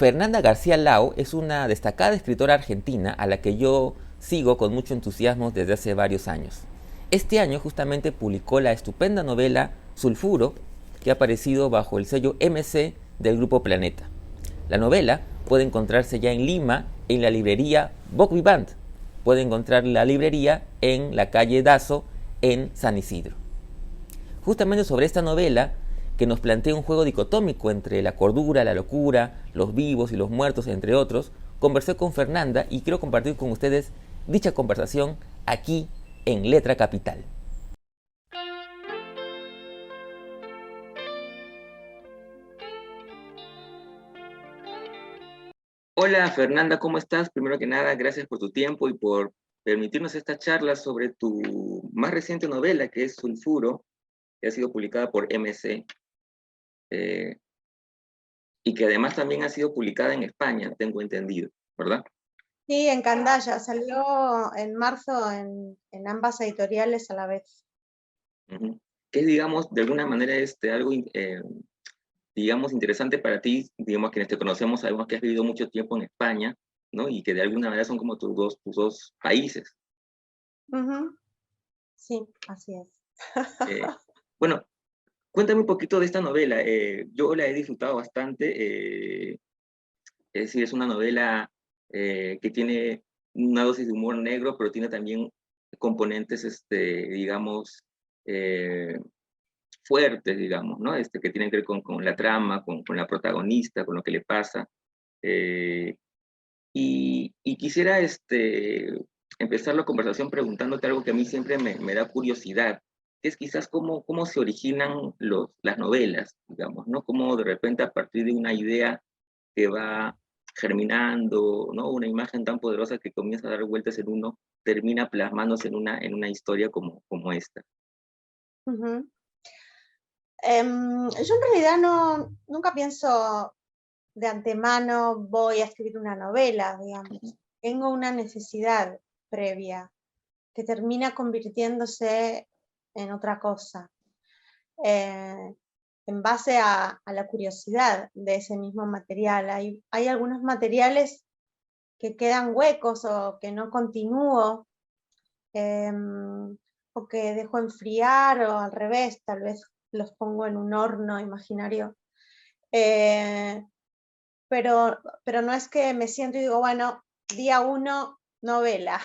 Fernanda García Lao es una destacada escritora argentina a la que yo sigo con mucho entusiasmo desde hace varios años. Este año justamente publicó la estupenda novela Sulfuro, que ha aparecido bajo el sello MC del Grupo Planeta. La novela puede encontrarse ya en Lima en la librería Boc Vivant. Puede encontrar la librería en la calle Dazo en San Isidro. Justamente sobre esta novela, que nos plantea un juego dicotómico entre la cordura, la locura, los vivos y los muertos, entre otros, conversé con Fernanda y quiero compartir con ustedes dicha conversación aquí en Letra Capital. Hola Fernanda, ¿cómo estás? Primero que nada, gracias por tu tiempo y por permitirnos esta charla sobre tu más reciente novela, que es Sulfuro, que ha sido publicada por MC, eh, y que además también ha sido publicada en España, tengo entendido, ¿verdad? Sí, en Candaya, salió en marzo en ambas editoriales a la vez. Uh-huh. Que es, digamos, de alguna manera algo, digamos, interesante para ti, digamos, quienes te conocemos, sabemos que has vivido mucho tiempo en España, ¿no? Y que de alguna manera son como tus dos países. Uh-huh. Sí, así es. Eh, bueno, cuéntame un poquito de esta novela. Yo la he disfrutado bastante. Es decir, es una novela que tiene una dosis de humor negro, pero tiene también componentes, digamos, eh, fuertes, digamos, ¿no? Que tienen que ver con la trama, con la protagonista, con lo que le pasa. Eh, y quisiera empezar la conversación preguntándote algo que a mí siempre me da curiosidad, que es quizás cómo se originan las novelas, digamos, ¿no? Cómo de repente a partir de una idea que va germinando, ¿no? Una imagen tan poderosa que comienza a dar vueltas en uno, termina plasmándose en una historia como esta. Uh-huh. Yo en realidad nunca pienso de antemano voy a escribir una novela, digamos. Tengo una necesidad previa que termina convirtiéndose en otra cosa, en base a la curiosidad de ese mismo material. Hay algunos materiales que quedan huecos o que no continúo, o que dejo enfriar o al revés, tal vez los pongo en un horno imaginario. Eh, pero no es que me siento y digo, bueno, día 1, novela,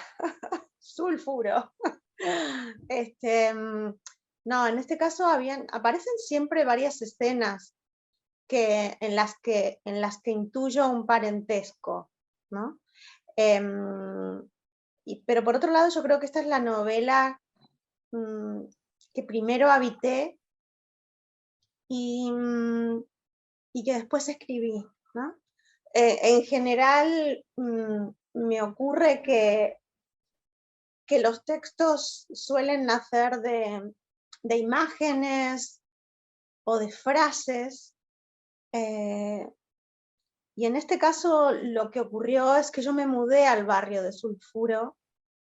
sulfuro. No, en este caso aparecen siempre varias escenas en las que intuyo un parentesco, ¿no? Pero por otro lado, yo creo que esta es la novela que primero habité y, y que después escribí, ¿no? En general, me ocurre que los textos suelen nacer de imágenes o de frases, y en este caso lo que ocurrió es que yo me mudé al barrio de Sulfuro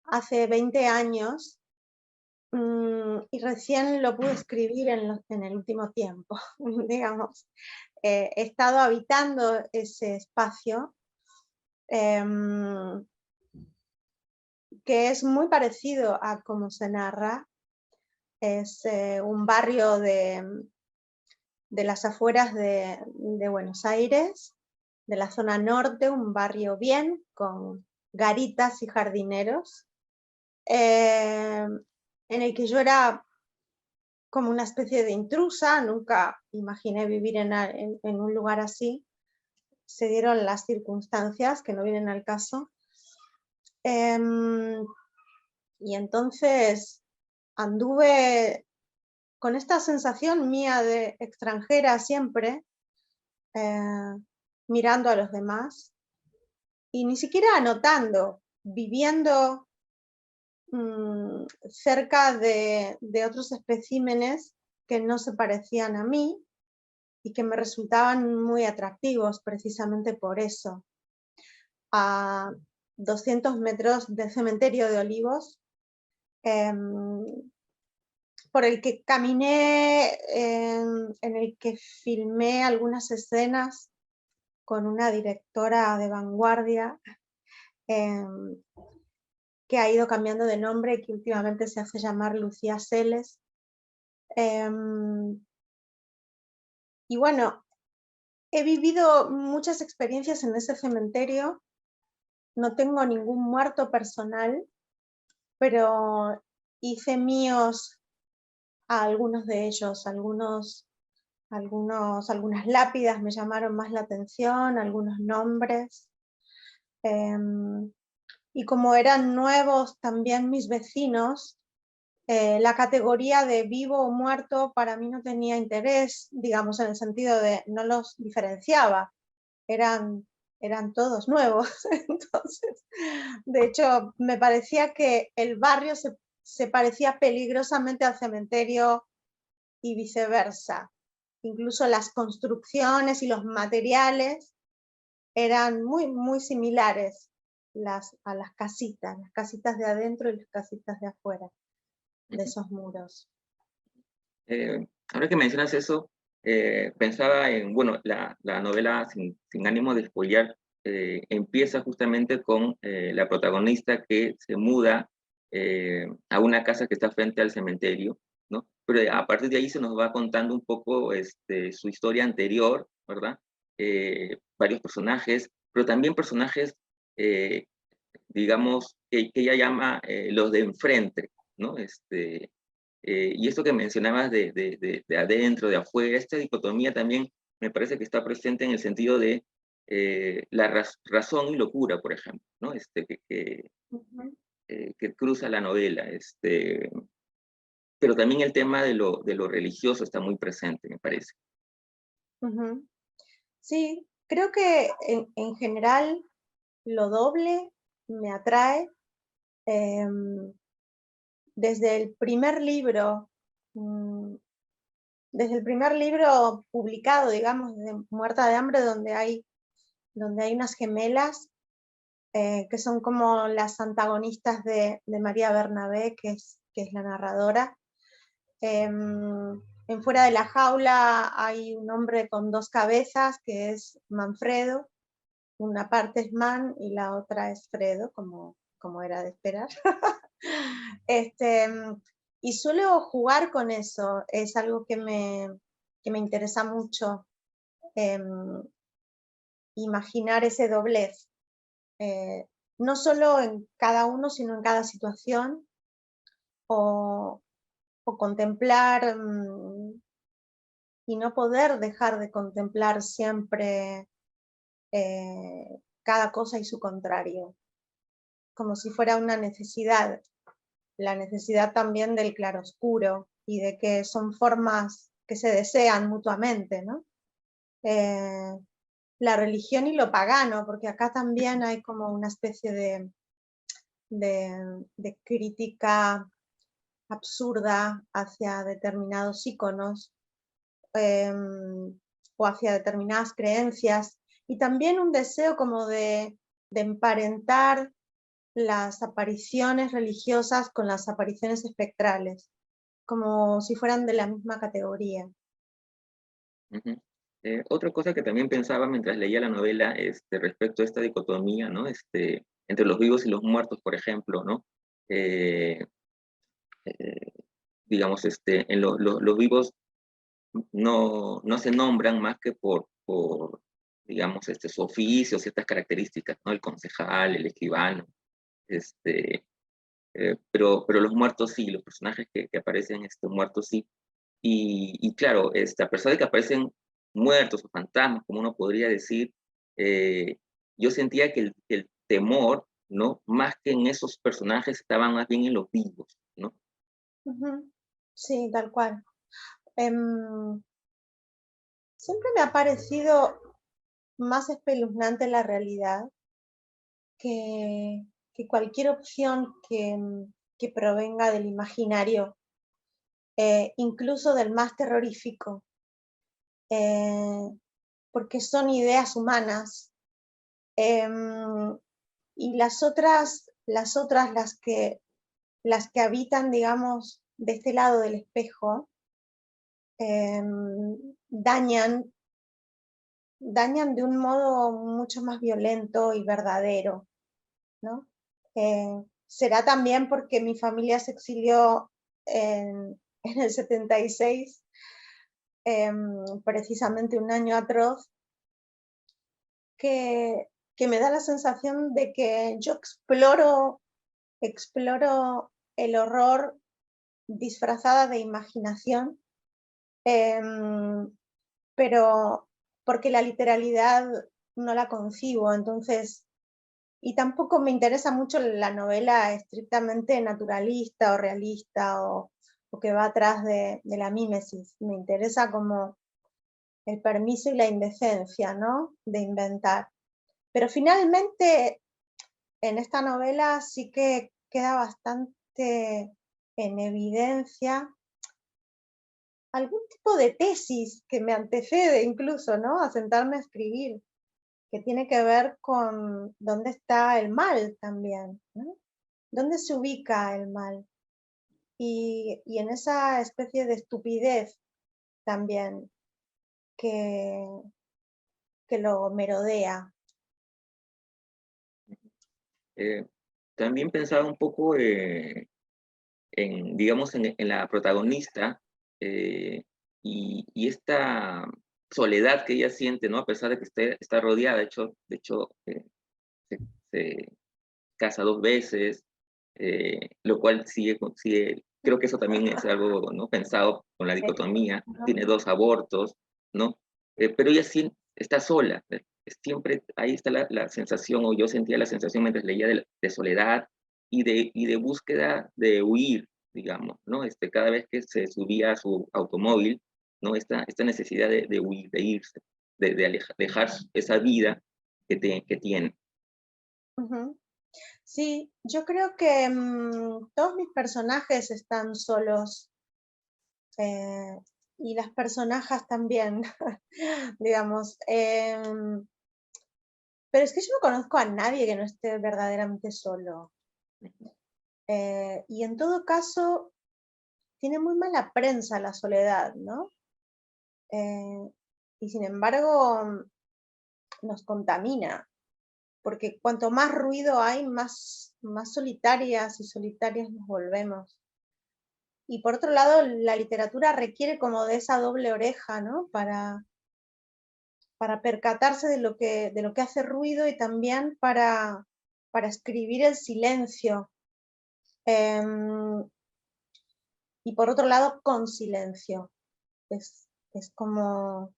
hace 20 años y recién lo pude escribir en el último tiempo, digamos. He estado habitando ese espacio, que es muy parecido a cómo se narra. Es un barrio de las afueras de Buenos Aires, de la zona norte, un barrio bien, con garitas y jardineros, en el que yo era como una especie de intrusa, nunca imaginé vivir en un lugar así, se dieron las circunstancias que no vienen al caso. Y entonces anduve con esta sensación mía de extranjera siempre, eh, mirando a los demás y ni siquiera anotando, viviendo cerca de otros especímenes que no se parecían a mí y que me resultaban muy atractivos precisamente por eso. A 200 metros del cementerio de Olivos, por el que caminé, en el que filmé algunas escenas, con una directora de vanguardia em, que ha ido cambiando de nombre y que últimamente se hace llamar Lucía Seles. Y bueno, he vivido muchas experiencias en ese cementerio. No tengo ningún muerto personal, pero hice míos a algunos de ellos. Algunas lápidas me llamaron más la atención, algunos nombres. Y como eran nuevos también mis vecinos, la categoría de vivo o muerto para mí no tenía interés, digamos, en el sentido de no los diferenciaba, eran todos nuevos. Entonces, de hecho, me parecía que el barrio se parecía peligrosamente al cementerio y viceversa. Incluso las construcciones y los materiales eran muy, muy similares a las casitas de adentro y las casitas de afuera de esos muros. Ahora que mencionas eso, pensaba en, bueno, la novela sin ánimo de spoilear, empieza justamente con la protagonista que se muda a una casa que está frente al cementerio, ¿no? Pero a partir de ahí se nos va contando un poco su historia anterior, ¿verdad? Varios personajes, pero también personajes, digamos, que ella llama los de enfrente, ¿no? Y esto que mencionabas de adentro, de afuera, esta dicotomía también me parece que está presente en el sentido de la razón y locura, por ejemplo, ¿no? Que cruza la novela. Pero también el tema de lo religioso está muy presente, me parece. Sí, creo que en general lo doble me atrae. Desde el primer libro, desde el primer libro publicado, digamos, de Muerta de Hambre, donde hay unas gemelas que son como las antagonistas de María Bernabé, que es la narradora. En Fuera de la Jaula hay un hombre con dos cabezas, que es Manfredo. Una parte es Man y la otra es Fredo, como era de esperar. Y suelo jugar con eso, es algo que me interesa mucho, imaginar ese doblez, no solo en cada uno, sino en cada situación, o contemplar y no poder dejar de contemplar siempre cada cosa y su contrario, como si fuera una necesidad, la necesidad también del claroscuro y de que son formas que se desean mutuamente, ¿no? La religión y lo pagano, porque acá también hay como una especie de crítica absurda hacia determinados íconos o hacia determinadas creencias, y también un deseo como de emparentar las apariciones religiosas con las apariciones espectrales, como si fueran de la misma categoría. Otra cosa que también pensaba mientras leía la novela respecto a esta dicotomía, ¿no? Entre los vivos y los muertos, por ejemplo, ¿no? Eh, digamos, los vivos no se nombran más que por digamos, su oficio, ciertas características, ¿no? El concejal, el escribano, pero los muertos sí, los personajes que aparecen muertos sí. Y claro, a pesar de que aparecen muertos o fantasmas, como uno podría decir, yo sentía que el temor, ¿no? Más que en esos personajes, estaban más bien en los vivos, ¿no? Sí, tal cual. Siempre me ha parecido más espeluznante la realidad que cualquier opción que provenga del imaginario, incluso del más terrorífico, porque son ideas humanas. Y las que habitan, digamos, de este lado del espejo, dañan dañan de un modo mucho más violento y verdadero, ¿no? Será también porque mi familia se exilió en el 76, precisamente un año atroz, que me da la sensación de que yo exploro el horror disfrazada de imaginación, pero porque la literalidad no la concibo, entonces, y tampoco me interesa mucho la novela estrictamente naturalista o realista o que va atrás de la mímesis. Me interesa como el permiso y la indecencia, ¿no? De inventar. Pero finalmente en esta novela sí que queda bastante en evidencia algún tipo de tesis que me antecede incluso, ¿no? A sentarme a escribir, que tiene que ver con dónde está el mal también, ¿no? ¿Dónde se ubica el mal? Y en esa especie de estupidez también que, que lo merodea. Eh, También pensaba un poco digamos, en la protagonista y esta soledad que ella siente, ¿no? A pesar de que está rodeada, de hecho se, se casa 2 veces, lo cual creo que eso también es algo, ¿no? Pensado con la dicotomía, tiene 2 abortos, ¿no? Pero ella sí está sola, siempre ahí está la sensación, o yo sentía la sensación mientras leía de soledad y de búsqueda de huir, digamos, ¿no? Cada vez que se subía a su automóvil, ¿no? Esta necesidad de huir, de irse, de dejar esa vida que tiene. Ujú. Sí, yo creo que todos mis personajes están solos, eh, y las personajes también, digamos. Pero es que yo no conozco a nadie que no esté verdaderamente solo. Y en todo caso, tiene muy mala prensa la soledad, ¿no? Eh, y sin embargo, nos contamina, porque cuanto más ruido hay, más solitarias y solitarias nos volvemos. Y por otro lado, la literatura requiere como de esa doble oreja, ¿no? Para percatarse de lo que hace ruido y también para escribir el silencio. Em, y por otro lado, con silencio. Es como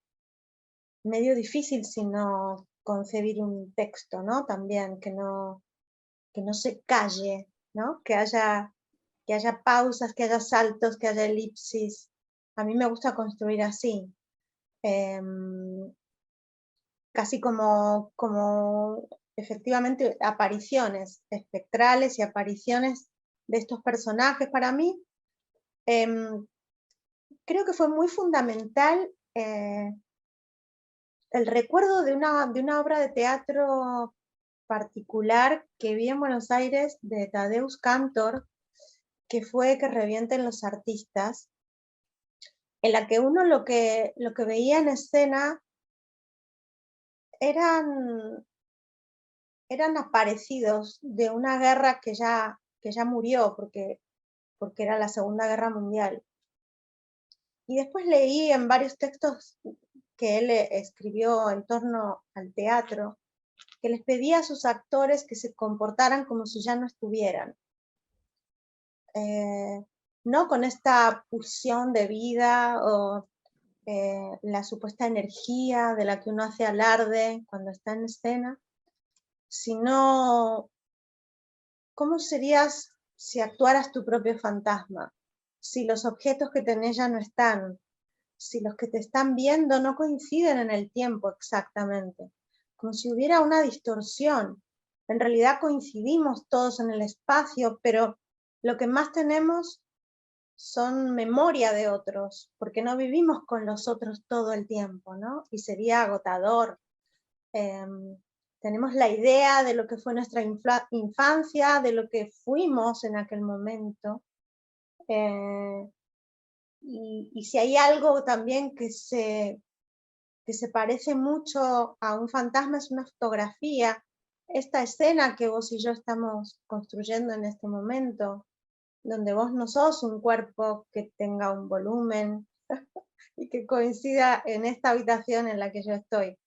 medio difícil si no concebir un texto, ¿no? También, que no se calle, ¿no? Que haya pausas, que haya saltos, que haya elipsis. A mí me gusta construir así, casi como efectivamente apariciones espectrales y apariciones de estos personajes. Para mí, creo que fue muy fundamental el recuerdo de una obra de teatro particular que vi en Buenos Aires de Tadeusz Kantor, que fue Que revienten los artistas, en la que uno lo que veía en escena eran, eran aparecidos de una guerra que ya murió, porque era la Segunda Guerra Mundial. Y después leí en varios textos que él escribió en torno al teatro, que les pedía a sus actores que se comportaran como si ya no estuvieran. No con esta pulsión de vida o la supuesta energía de la que uno hace alarde cuando está en escena, sino cómo serías si actuaras tu propio fantasma, si los objetos que tenés ya no están, si los que te están viendo no coinciden en el tiempo exactamente, como si hubiera una distorsión. En realidad coincidimos todos en el espacio, pero lo que más tenemos son memoria de otros, porque no vivimos con los otros todo el tiempo, ¿no? Y sería agotador. Eh, Tenemos la idea de lo que fue nuestra infancia, de lo que fuimos en aquel momento. Y si hay algo también que se parece mucho a un fantasma es una fotografía. Esta escena que vos y yo estamos construyendo en este momento, donde vos no sos un cuerpo que tenga un volumen y que coincida en esta habitación en la que yo estoy.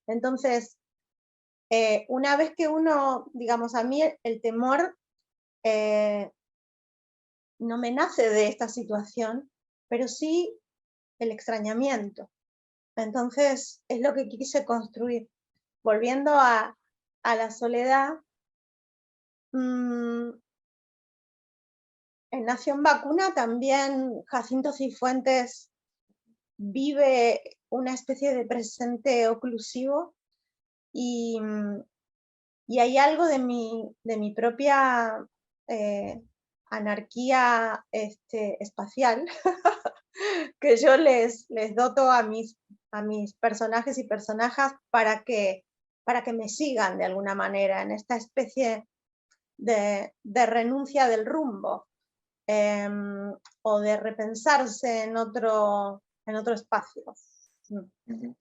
Entonces, una vez que uno, digamos, a mí el temor no me nace de esta situación, pero sí el extrañamiento. Entonces, es lo que quise construir. Volviendo a la soledad, en Nación Vacuna también Jacinto Cifuentes vive una especie de presente oclusivo y, y hay algo de mi propia anarquía espacial que yo les doto a mis personajes y personajes para que me sigan de alguna manera en esta especie de renuncia del rumbo, o de repensarse en otro espacio. Ujú.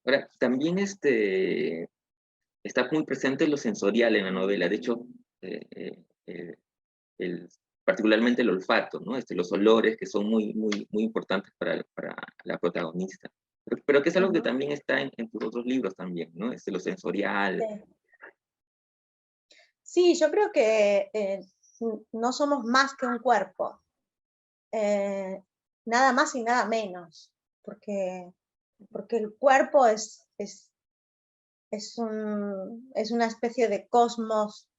Ahora, también está muy presente lo sensorial en la novela. De hecho, eh, eh, eh, el- particularmente el olfato, ¿no? Los olores que son muy, muy, muy importantes para la protagonista. Pero que es algo que Ujú. también está en tus otros libros también, ¿no? Lo sensorial. Sí. Sí, yo creo que no somos más que un cuerpo, eh, nada más y nada menos, porque el cuerpo es una especie de cosmos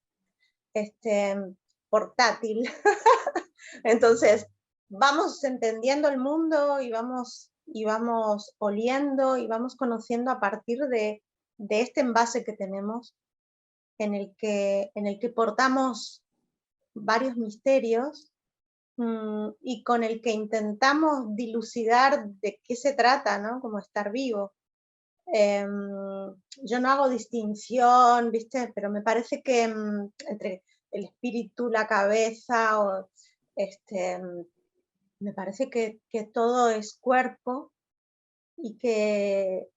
portátil. Entonces, vamos entendiendo el mundo y vamos oliendo y vamos conociendo a partir de este envase que tenemos, en el que portamos varios misterios, y con el que intentamos dilucidar de qué se trata, ¿no? Como estar vivo. Yo no hago distinción, ¿viste? Pero me parece que entre el espíritu, la cabeza, me parece que todo es cuerpo y que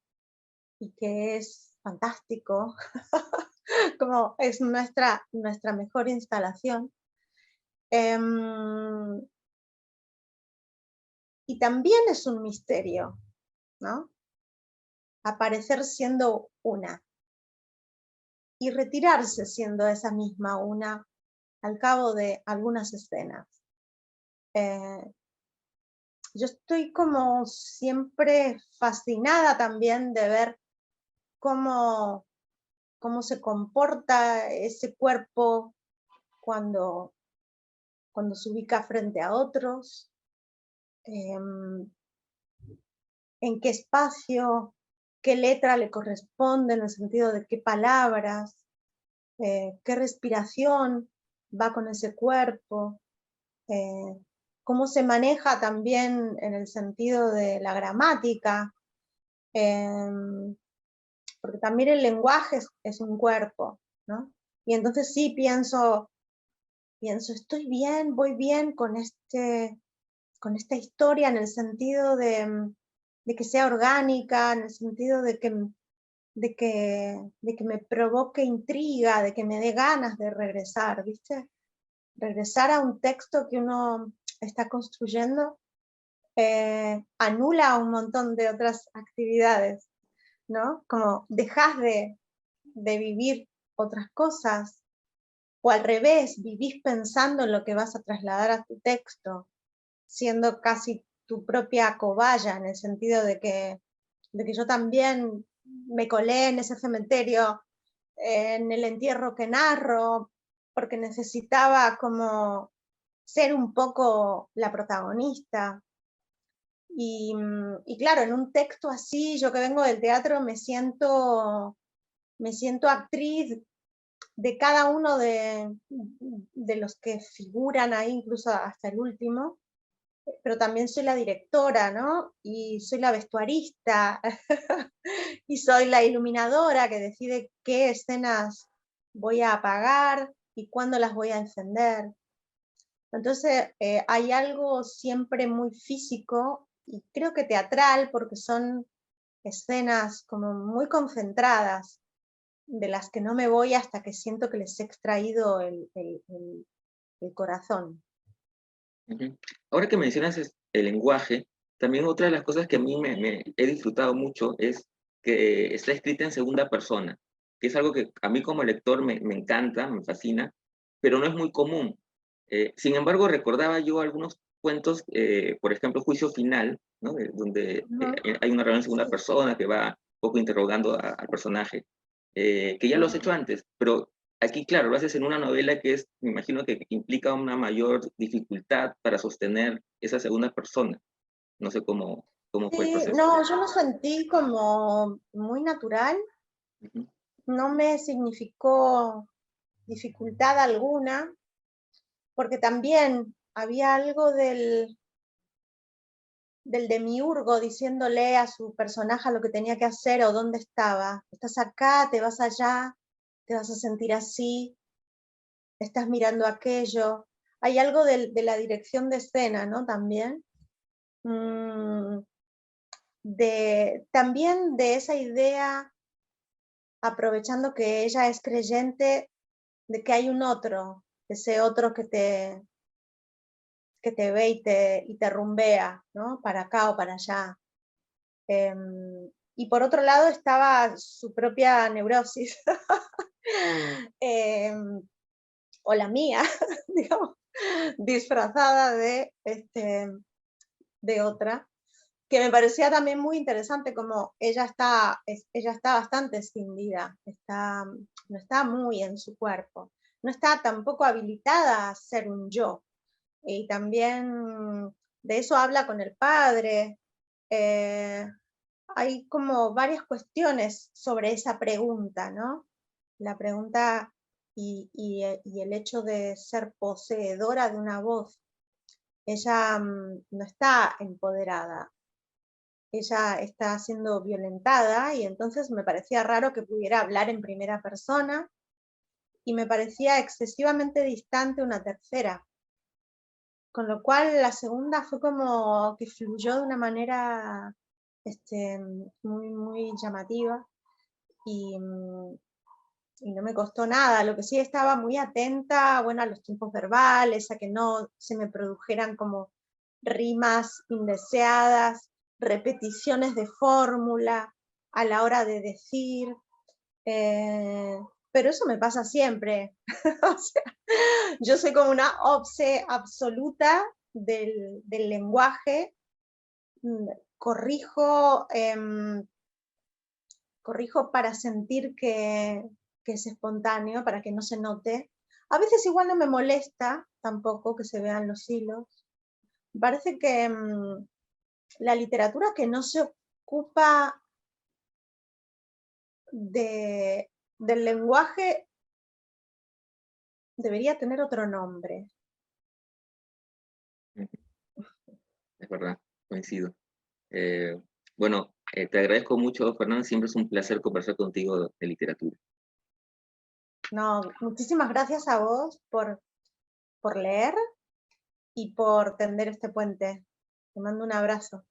es fantástico, como es nuestra mejor instalación. Em, y también es un misterio, ¿no? Aparecer siendo una y retirarse siendo esa misma una al cabo de algunas escenas. Eh, yo estoy como siempre fascinada también de ver cómo, se comporta ese cuerpo cuando, se ubica frente a otros, em, en qué espacio, qué letra le corresponde en el sentido de qué palabras, qué respiración va con ese cuerpo, eh, cómo se maneja también en el sentido de la gramática, porque también el lenguaje es un cuerpo, ¿no? Y entonces sí pienso, estoy bien, voy bien con esta historia en el sentido de que sea orgánica, en el sentido de que me provoque intriga, de que me dé ganas de regresar, ¿viste? Regresar a un texto que uno está construyendo anula un montón de otras actividades, ¿no? Como dejas de vivir otras cosas, o al revés, vivís pensando en lo que vas a trasladar a tu texto, siendo casi tu propia cobaya, en el sentido de que yo también me colé en ese cementerio, en el entierro que narro, porque necesitaba como ser un poco la protagonista. Y claro, en un texto así, yo que vengo del teatro, me siento actriz de cada uno de los que figuran ahí, incluso hasta el último, pero también soy la directora, ¿no? Y soy la vestuarista, y soy la iluminadora que decide qué escenas voy a apagar y cuándo las voy a encender. Entonces, hay algo siempre muy físico y creo que teatral, porque son escenas como muy concentradas, de las que no me voy hasta que siento que les he extraído el corazón. Ujú. Ahora que mencionas el lenguaje, también otra de las cosas que a mí me he disfrutado mucho es que está escrita en segunda persona, que es algo que a mí como lector me encanta, me fascina, pero no es muy común. Sin embargo, recordaba yo algunos cuentos, por ejemplo, Juicio Final, ¿no? Donde Ujú. hay una relación en segunda Sí. persona que va un poco interrogando al personaje, que ya lo has Ujú. hecho antes, pero aquí, claro, lo haces en una novela que es, me imagino que implica una mayor dificultad para sostener esa segunda persona. No sé cómo fue el Sí, proceso. no, yo lo sentí como muy natural, Ujú, no me significó dificultad alguna, porque también había algo del demiurgo diciéndole a su personaje lo que tenía que hacer o dónde estaba. Estás acá, te vas allá, te vas a sentir así, estás mirando aquello. Hay algo de la dirección de escena, ¿no? También. Mm, también de esa idea, aprovechando que ella es creyente, de que hay un otro, ese otro que te ve y te rumbea, ¿no? Para acá o para allá. Y por otro lado estaba su propia neurosis, em, o la mía, digamos, disfrazada de otra, que me parecía también muy interesante, como ella está bastante escindida, no está muy en su cuerpo, no está tampoco habilitada a ser un yo. Y también de eso habla con el padre. eh, Hay como varias cuestiones sobre esa pregunta, ¿no? La pregunta y el hecho de ser poseedora de una voz. Ella no está empoderada, ella está siendo violentada y entonces me parecía raro que pudiera hablar en primera persona y me parecía excesivamente distante una tercera, con lo cual la segunda fue como que fluyó de una manera muy, muy llamativa y, y no me costó nada. Lo que sí estaba muy atenta, bueno, a los tiempos verbales, a que no se me produjeran como rimas indeseadas, repeticiones de fórmula a la hora de decir, eh, pero eso me pasa siempre. O sea, yo soy como una obse absoluta del lenguaje, mm, corrijo, corrijo para sentir que es espontáneo, para que no se note. A veces igual no me molesta tampoco que se vean los hilos. Me parece que la literatura que no se ocupa del lenguaje debería tener otro nombre. ujú. Es verdad, coincido. Eh, bueno, te agradezco mucho, Fernando. Siempre es un placer conversar contigo de literatura. No, muchísimas gracias a vos por leer y por tender este puente. Te mando un abrazo.